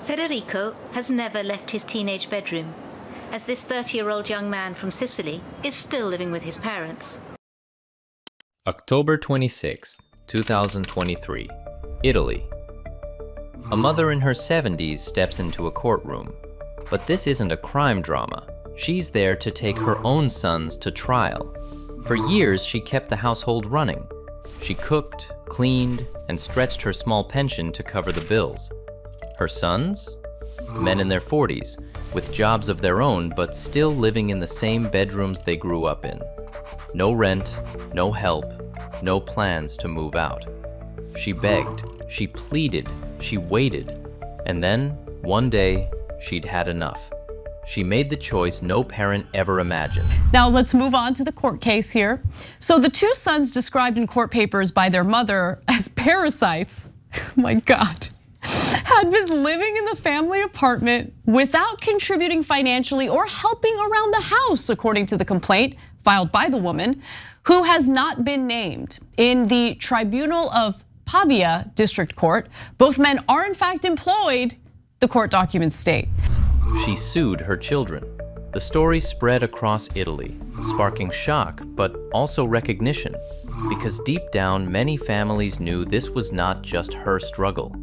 Federico has never left his teenage bedroom, as this 30-year-old young man from Sicily is still living with his parents. October 26, 2023, Italy. A mother in her 70s steps into a courtroom. But this isn't a crime drama. She's there to take her own sons to trial. For years, she kept the household running. She cooked, cleaned, and stretched her small pension to cover the bills. Her sons? Men in their 40s, with jobs of their own, but still living in the same bedrooms they grew up in. No rent, no help, no plans to move out. She begged, she pleaded, she waited, and then, one day, she'd had enough. She made the choice no parent ever imagined. Now let's move on to the court case here. So the two sons described in court papers by their mother as parasites, my God, had been living in the family apartment without contributing financially or helping around the house, according to the complaint filed by the woman, who has not been named. In the Tribunal of Pavia District Court, both men are in fact employed, the court documents state. She sued her children. The story spread across Italy, sparking shock, but also recognition, because deep down, many families knew this was not just her struggle.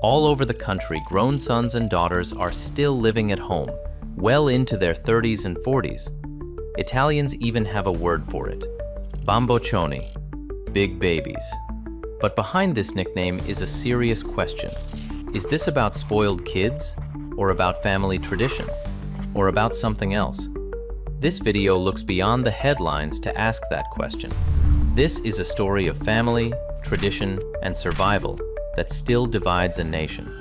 All over the country, grown sons and daughters are still living at home, well into their 30s and 40s. Italians even have a word for it: Bamboccioni, big babies. But behind this nickname is a serious question. Is this about spoiled kids? Or about family tradition? Or about something else? This video looks beyond the headlines to ask that question. This is a story of family, tradition, and survival that still divides a nation.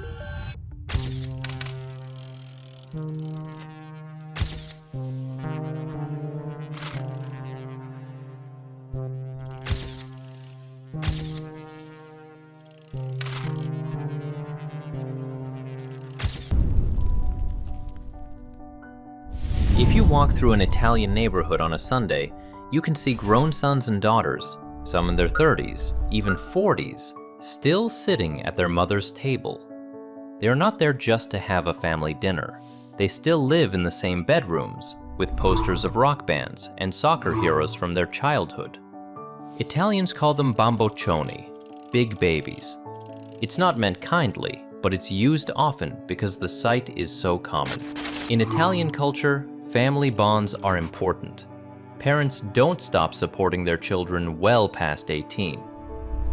If you walk through an Italian neighborhood on a Sunday, you can see grown sons and daughters, some in their 30s, even 40s, still sitting at their mother's table. They are not there just to have a family dinner. They still live in the same bedrooms, with posters of rock bands and soccer heroes from their childhood. Italians call them bamboccioni, big babies. It's not meant kindly, but it's used often because the sight is so common. In Italian culture, family bonds are important. Parents don't stop supporting their children well past 18.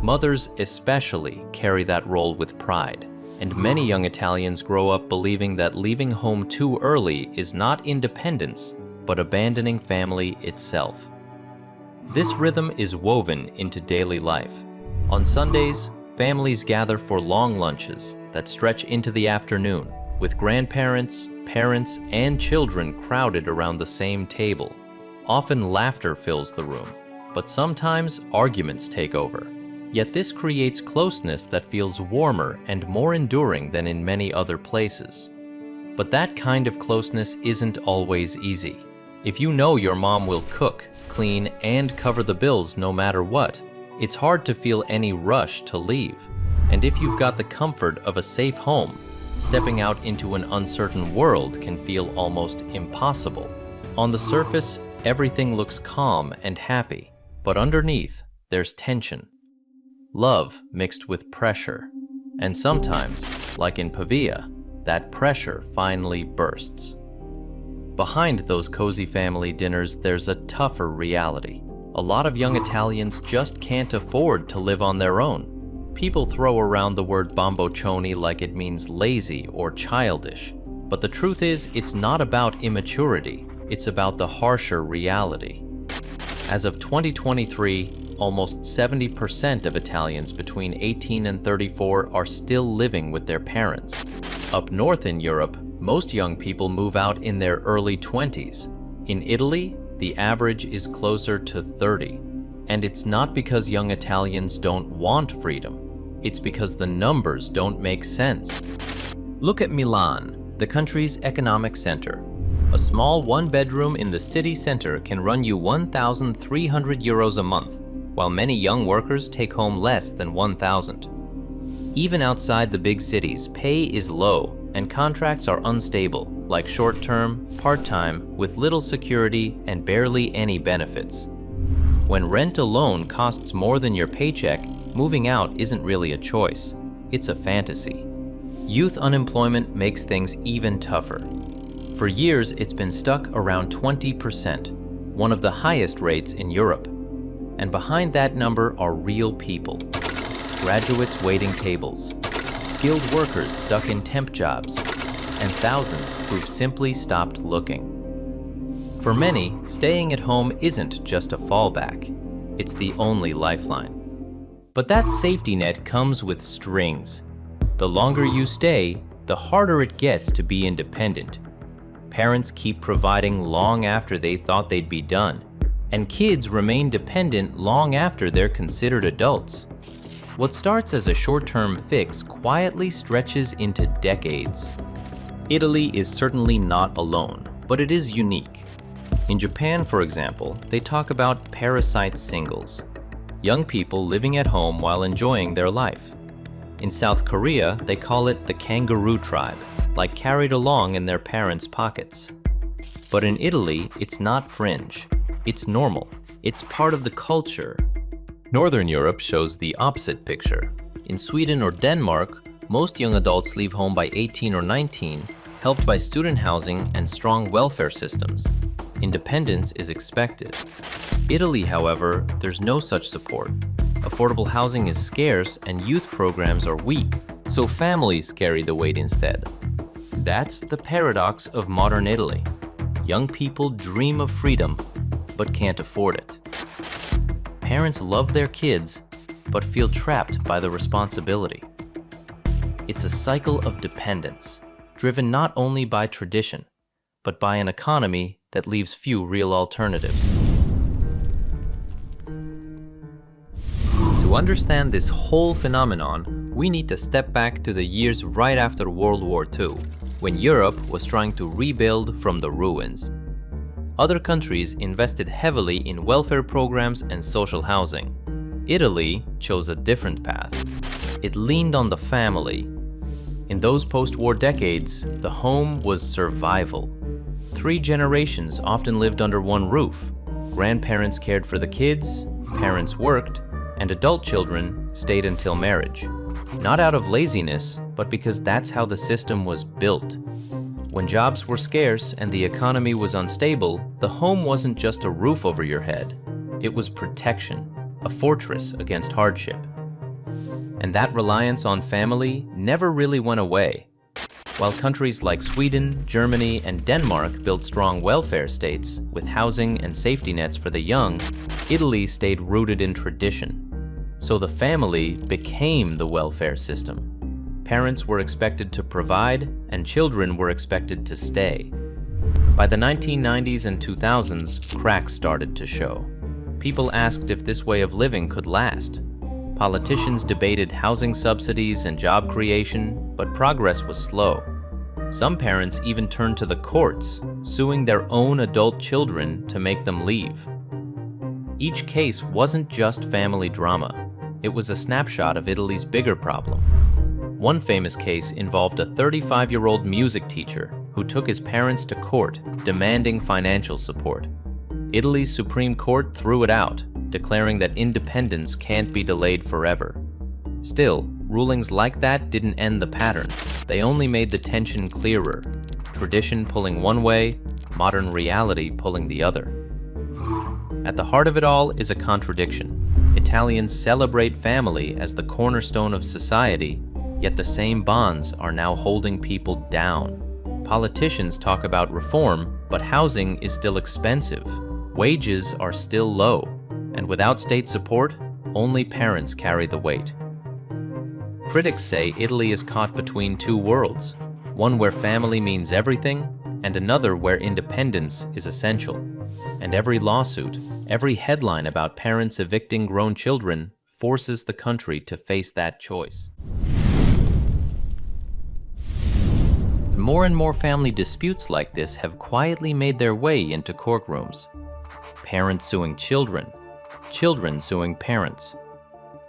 Mothers especially carry that role with pride, and many young Italians grow up believing that leaving home too early is not independence, but abandoning family itself. This rhythm is woven into daily life. On Sundays, families gather for long lunches that stretch into the afternoon, with grandparents, parents, and children crowded around the same table. Often laughter fills the room, but sometimes arguments take over. Yet this creates closeness that feels warmer and more enduring than in many other places. But that kind of closeness isn't always easy. If you know your mom will cook, clean, and cover the bills no matter what, it's hard to feel any rush to leave. And if you've got the comfort of a safe home, stepping out into an uncertain world can feel almost impossible. On the surface, everything looks calm and happy, but underneath, there's tension. Love mixed with pressure. And sometimes, like in Pavia, that pressure finally bursts. Behind those cozy family dinners, there's a tougher reality. A lot of young Italians just can't afford to live on their own. People throw around the word bamboccioni like it means lazy or childish. But the truth is, it's not about immaturity. It's about the harsher reality. As of 2023, almost 70% of Italians between 18 and 34 are still living with their parents. Up north in Europe, most young people move out in their early 20s. In Italy, the average is closer to 30. And it's not because young Italians don't want freedom. It's because the numbers don't make sense. Look at Milan, the country's economic center. A small one-bedroom in the city center can run you 1,300 euros a month, while many young workers take home less than 1,000. Even outside the big cities, pay is low and contracts are unstable, like short-term, part-time, with little security and barely any benefits. When rent alone costs more than your paycheck, moving out isn't really a choice. It's a fantasy. Youth unemployment makes things even tougher. For years, it's been stuck around 20%, one of the highest rates in Europe. And behind that number are real people. Graduates waiting tables, skilled workers stuck in temp jobs, and thousands who've simply stopped looking. For many, staying at home isn't just a fallback. It's the only lifeline. But that safety net comes with strings. The longer you stay, the harder it gets to be independent. Parents keep providing long after they thought they'd be done, and kids remain dependent long after they're considered adults. What starts as a short-term fix quietly stretches into decades. Italy is certainly not alone, but it is unique. In Japan, for example, they talk about parasite singles, young people living at home while enjoying their life. In South Korea, they call it the kangaroo tribe, like carried along in their parents' pockets. But in Italy, it's not fringe. It's normal. It's part of the culture. Northern Europe shows the opposite picture. In Sweden or Denmark, most young adults leave home by 18 or 19, helped by student housing and strong welfare systems. Independence is expected. Italy, however, there's no such support. Affordable housing is scarce and youth programs are weak, so families carry the weight instead. That's the paradox of modern Italy. Young people dream of freedom, but can't afford it. Parents love their kids, but feel trapped by the responsibility. It's a cycle of dependence, driven not only by tradition, but by an economy that leaves few real alternatives. To understand this whole phenomenon, we need to step back to the years right after World War II, when Europe was trying to rebuild from the ruins. Other countries invested heavily in welfare programs and social housing. Italy chose a different path. It leaned on the family. In those post-war decades, the home was survival. 3 generations often lived under one roof. Grandparents cared for the kids, parents worked, and adult children stayed until marriage. Not out of laziness, but because that's how the system was built. When jobs were scarce and the economy was unstable, the home wasn't just a roof over your head. It was protection, a fortress against hardship. And that reliance on family never really went away. While countries like Sweden, Germany, and Denmark built strong welfare states with housing and safety nets for the young, Italy stayed rooted in tradition. So the family became the welfare system. Parents were expected to provide, and children were expected to stay. By the 1990s and 2000s, cracks started to show. People asked if this way of living could last. Politicians debated housing subsidies and job creation, but progress was slow. Some parents even turned to the courts, suing their own adult children to make them leave. Each case wasn't just family drama. It was a snapshot of Italy's bigger problem. One famous case involved a 35-year-old music teacher who took his parents to court, demanding financial support. Italy's Supreme Court threw it out, declaring that independence can't be delayed forever. Still, rulings like that didn't end the pattern. They only made the tension clearer, tradition pulling one way, modern reality pulling the other. At the heart of it all is a contradiction. Italians celebrate family as the cornerstone of society, yet the same bonds are now holding people down. Politicians talk about reform, but housing is still expensive. Wages are still low, and without state support, only parents carry the weight. Critics say Italy is caught between two worlds, one where family means everything, and another where independence is essential. And every lawsuit, every headline about parents evicting grown children forces the country to face that choice. More and more family disputes like this have quietly made their way into courtrooms. Parents suing children, children suing parents.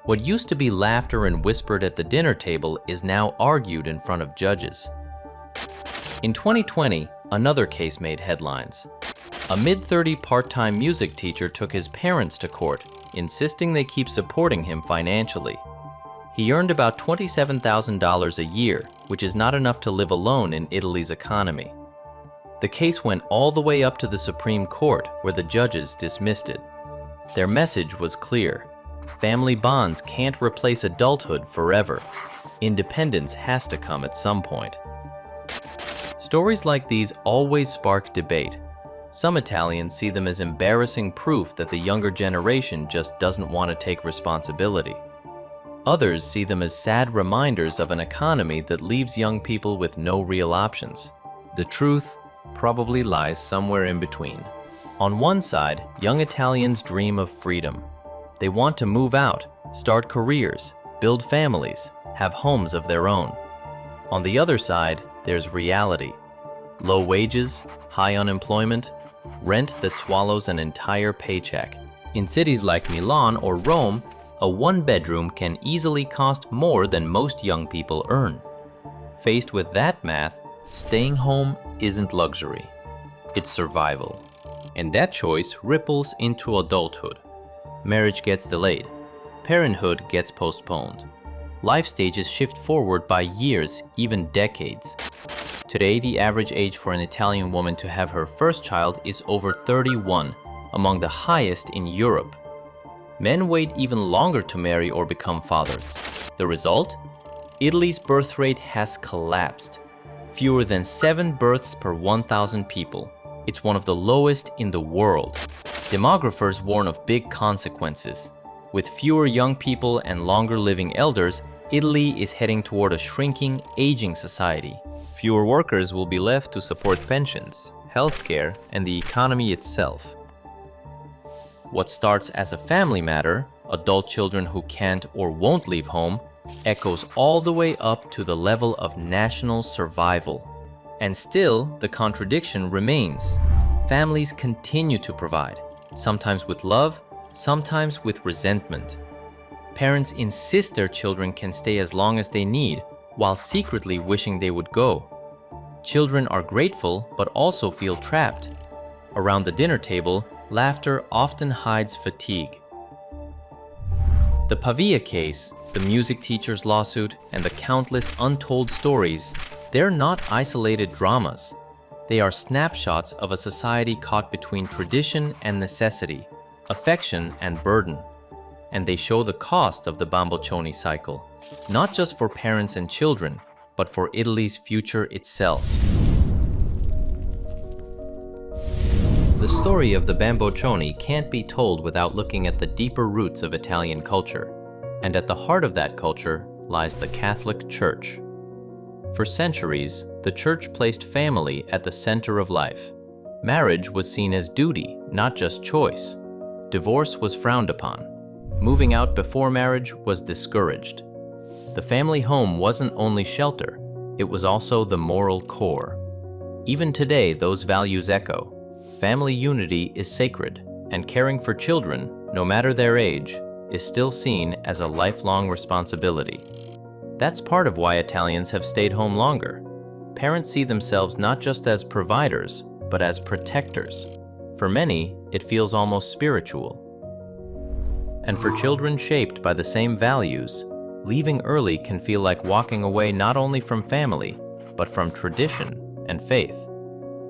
What used to be laughter and whispered at the dinner table is now argued in front of judges. In 2020, another case made headlines. A mid-30 part-time music teacher took his parents to court, insisting they keep supporting him financially. He earned about $27,000 a year, which is not enough to live alone in Italy's economy. The case went all the way up to the Supreme Court, where the judges dismissed it. Their message was clear. Family bonds can't replace adulthood forever. Independence has to come at some point. Stories like these always spark debate. Some Italians see them as embarrassing proof that the younger generation just doesn't want to take responsibility. Others see them as sad reminders of an economy that leaves young people with no real options. The truth probably lies somewhere in between. On one side, young Italians dream of freedom. They want to move out, start careers, build families, have homes of their own. On the other side, there's reality. Low wages, high unemployment, rent that swallows an entire paycheck. In cities like Milan or Rome, a one-bedroom can easily cost more than most young people earn. Faced with that math, staying home isn't luxury. It's survival. And that choice ripples into adulthood. Marriage gets delayed. Parenthood gets postponed. Life stages shift forward by years, even decades. Today, the average age for an Italian woman to have her first child is over 31, among the highest in Europe. Men wait even longer to marry or become fathers. The result? Italy's birth rate has collapsed. Fewer than 7 births per 1,000 people. It's one of the lowest in the world. Demographers warn of big consequences. With fewer young people and longer living elders, Italy is heading toward a shrinking, aging society. Fewer workers will be left to support pensions, healthcare, and the economy itself. What starts as a family matter, adult children who can't or won't leave home, echoes all the way up to the level of national survival. And still, the contradiction remains. Families continue to provide, sometimes with love, sometimes with resentment. Parents insist their children can stay as long as they need, while secretly wishing they would go. Children are grateful, but also feel trapped. Around the dinner table, laughter often hides fatigue. The Pavia case, the music teacher's lawsuit, and the countless untold stories, they're not isolated dramas. They are snapshots of a society caught between tradition and necessity, affection and burden. And they show the cost of the Bamboccioni cycle, not just for parents and children, but for Italy's future itself. The story of the Bamboccioni can't be told without looking at the deeper roots of Italian culture, and at the heart of that culture lies the Catholic Church. For centuries, the Church placed family at the center of life. Marriage was seen as duty, not just choice. Divorce was frowned upon. Moving out before marriage was discouraged. The family home wasn't only shelter, it was also the moral core. Even today, those values echo. Family unity is sacred, and caring for children, no matter their age, is still seen as a lifelong responsibility. That's part of why Italians have stayed home longer. Parents see themselves not just as providers, but as protectors. For many, it feels almost spiritual. And for children shaped by the same values, leaving early can feel like walking away not only from family, but from tradition and faith.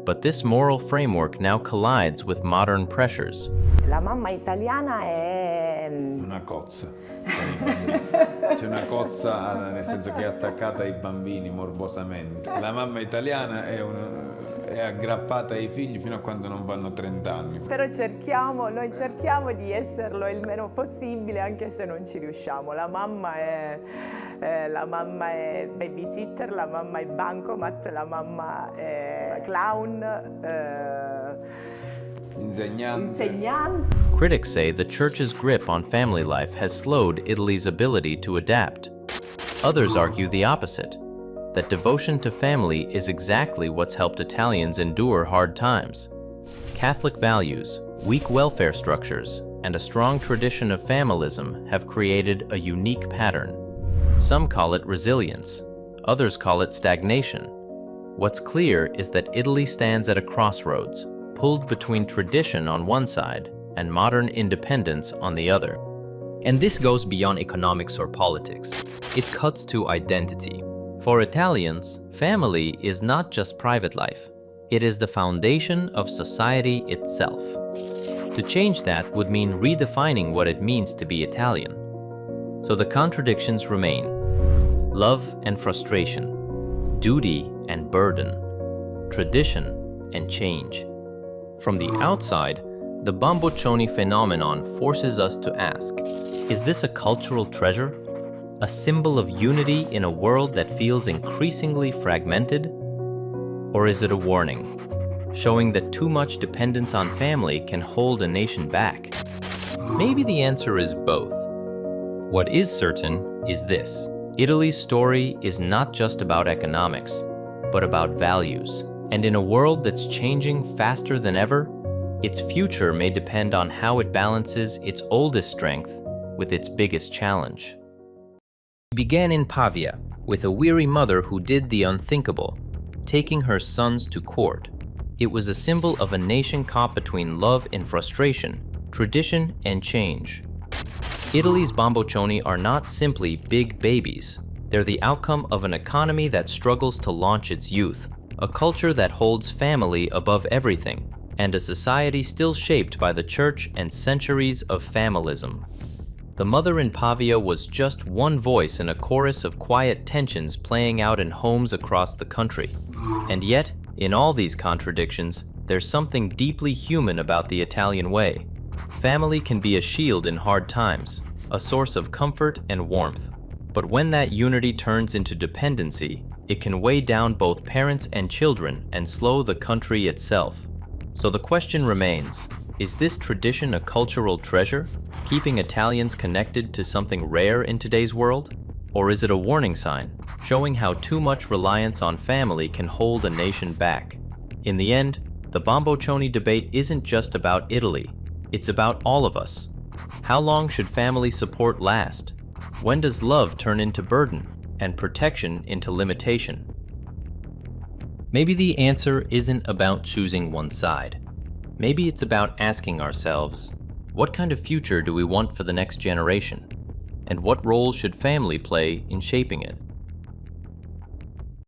But this moral framework now collides with modern pressures. La mamma italiana è una cozza. C'è una cozza nel senso che è attaccata ai bambini morbosamente. La mamma italiana è aggrappata ai figli fino a quando non vanno 30 anni. Però noi cerchiamo di esserlo il meno possibile, anche se non ci riusciamo. La mamma è babysitter, la mamma è bancomat, la mamma è clown. Insegnante. Critics say the Church's grip on family life has slowed Italy's ability to adapt. Others argue the opposite, that devotion to family is exactly what's helped Italians endure hard times. Catholic values, weak welfare structures, and a strong tradition of familism have created a unique pattern. Some call it resilience, others call it stagnation. What's clear is that Italy stands at a crossroads, pulled between tradition on one side and modern independence on the other. And this goes beyond economics or politics. It cuts to identity. For Italians, family is not just private life. It is the foundation of society itself. To change that would mean redefining what it means to be Italian. So the contradictions remain: love and frustration, duty and burden, tradition and change. From the outside, the Bamboccioni phenomenon forces us to ask, is this a cultural treasure? A symbol of unity in a world that feels increasingly fragmented? Or is it a warning, showing that too much dependence on family can hold a nation back? Maybe the answer is both. What is certain is this: Italy's story is not just about economics, but about values. And in a world that's changing faster than ever, its future may depend on how it balances its oldest strength with its biggest challenge. It began in Pavia, with a weary mother who did the unthinkable, taking her sons to court. It was a symbol of a nation caught between love and frustration, tradition and change. Italy's Bamboccioni are not simply big babies. They're the outcome of an economy that struggles to launch its youth, a culture that holds family above everything, and a society still shaped by the church and centuries of familism. The mother in Pavia was just one voice in a chorus of quiet tensions playing out in homes across the country. And yet, in all these contradictions, there's something deeply human about the Italian way. Family can be a shield in hard times, a source of comfort and warmth. But when that unity turns into dependency, it can weigh down both parents and children and slow the country itself. So the question remains, is this tradition a cultural treasure, keeping Italians connected to something rare in today's world? Or is it a warning sign, showing how too much reliance on family can hold a nation back? In the end, the Bamboccioni debate isn't just about Italy, it's about all of us. How long should family support last? When does love turn into burden and protection into limitation? Maybe the answer isn't about choosing one side. Maybe it's about asking ourselves, what kind of future do we want for the next generation? And what role should family play in shaping it?